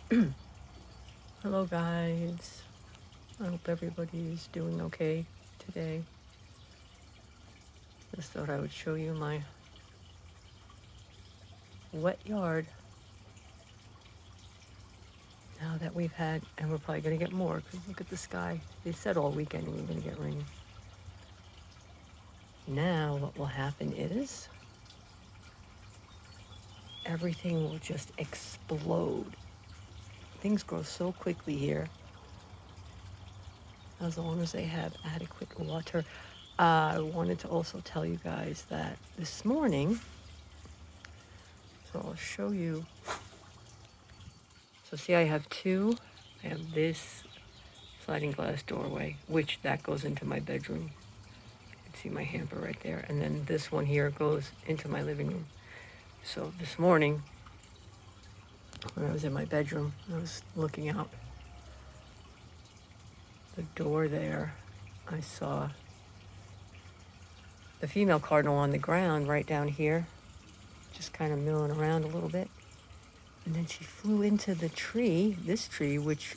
Hello guys, I hope everybody's doing okay today. Just thought I would show you my wet yard now that we've had, and we're probably going to get more because look at the sky. They said all weekend we were going to get rain. Now what will happen is everything will just explode. Things grow so quickly here as long as they have adequate water. I wanted to also tell you guys that this morning, so I'll show you. So see, I have two. I have this sliding glass doorway, which that goes into my bedroom. You can see my hamper right there. And then this one here goes into my living room. So this morning, when I was in my bedroom, I was looking out the door there. I saw the female cardinal on the ground right down here, just kind of milling around a little bit. And then she flew into the tree, this tree, which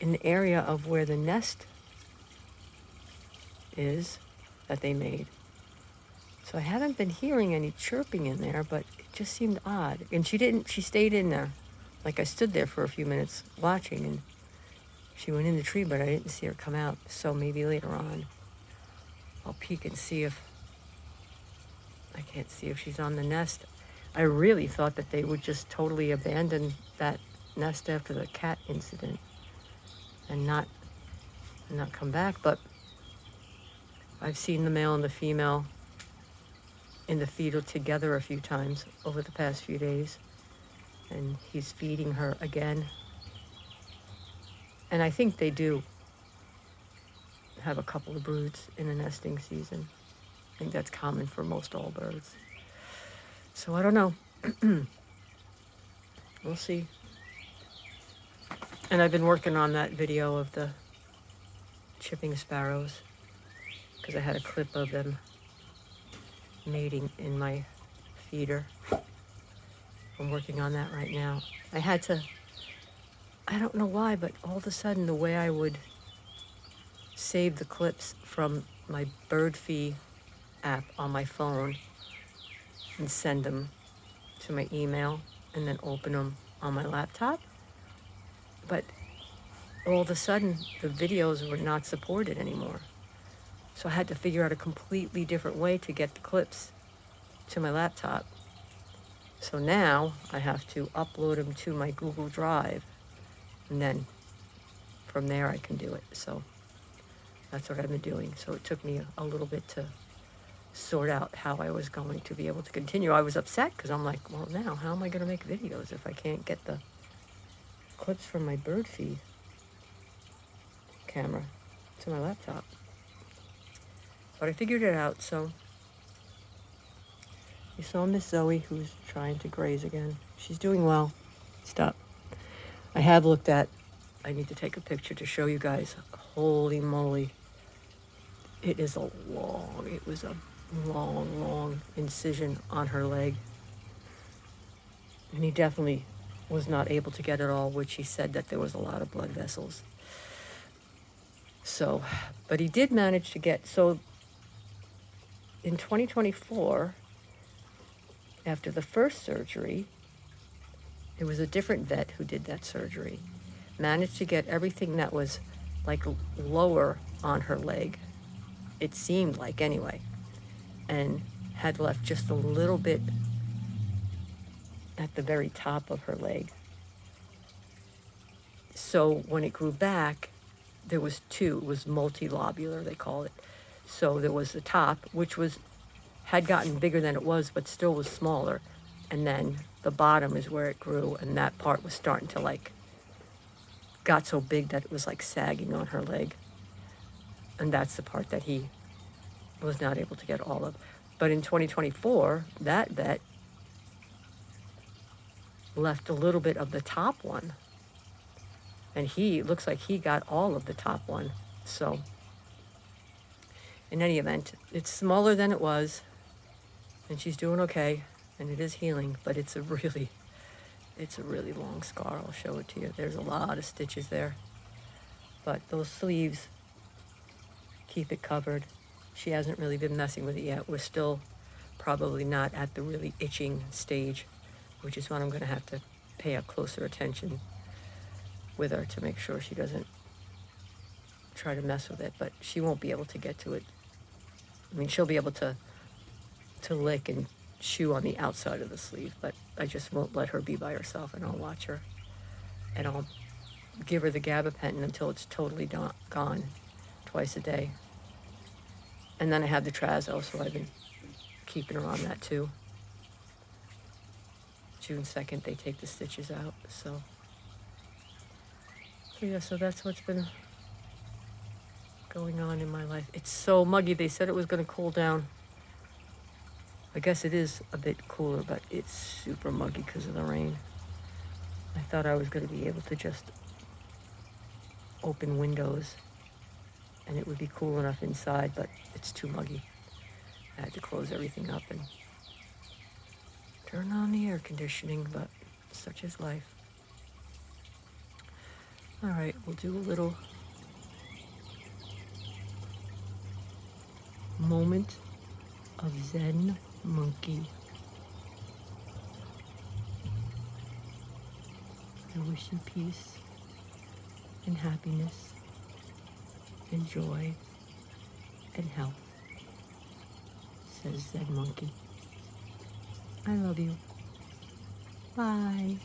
in the area of where the nest is that they made. So I haven't been hearing any chirping in there, but it just seemed odd. And she stayed in there. Like I stood there for a few minutes watching, and she went in the tree, but I didn't see her come out. So maybe later on I'll peek and see if, I can't see if she's on the nest. I really thought that they would just totally abandon that nest after the cat incident and not come back, but I've seen the male and the female in the feeder together a few times over the past few days, and he's feeding her again. And I think they do have a couple of broods in the nesting season. I think that's common for most all birds. So I don't know. We'll see. And I've been working on that video of the chipping sparrows because I had a clip of them mating in my feeder. I'm working on that right now. I had to, I don't know why, but all of a sudden the way I would save the clips from my bird fee app on my phone and send them to my email and then open them on my laptop. But all of a sudden the videos were not supported anymore. So I had to figure out a completely different way to get the clips to my laptop. So now I have to upload them to my Google Drive, and then from there I can do it. So that's what I've been doing. So it took me a little bit to sort out how I was going to be able to continue. I was upset because I'm like, well, now how am I going to make videos if I can't get the clips from my bird feed camera to my laptop? But I figured it out. So you saw Miss Zoey, who's trying to graze again. She's doing well. Stop. I have looked at, I need to take a picture to show you guys. Holy moly. It was a long incision on her leg. And he definitely was not able to get it all, which he said that there was a lot of blood vessels. So, but he did manage to get, so in 2024, after the first surgery, it was a different vet who did that surgery, managed to get everything that was like lower on her leg, it seemed like anyway, and had left just a little bit at the very top of her leg. So when it grew back, there was two. It was multilobular, they call it. So there was the top, which had gotten bigger than it was, but still was smaller. And then the bottom is where it grew, and that part was starting to got so big that it was like sagging on her leg. And that's the part that he was not able to get all of. But in 2024, that vet left a little bit of the top one. And looks like he got all of the top one. So in any event, it's smaller than it was, and she's doing okay, and it is healing, but it's It's a really long scar. I'll show it to you. There's a lot of stitches there. But those sleeves keep it covered. She hasn't really been messing with it yet. We're still probably not at the really itching stage, which is when I'm going to have to pay a closer attention with her to make sure she doesn't try to mess with it. But she won't be able to get to it. I mean, she'll be able to lick and chew on the outside of the sleeve, but I just won't let her be by herself, and I'll watch her. And I'll give her the gabapentin until it's totally gone, twice a day. And then I have the Trazo, so I've been keeping her on that too. June 2nd, they take the stitches out, so yeah, so that's what's been going on in my life. It's so muggy. They said it was going to cool down. I guess it is a bit cooler, but it's super muggy because of the rain. I thought I was going to be able to just open windows and it would be cool enough inside, but it's too muggy. I had to close everything up and turn on the air conditioning, but such is life. All right, we'll do a little moment of Zen monkey. I wish you peace and happiness and joy and health, says Zen monkey. I love you. Bye.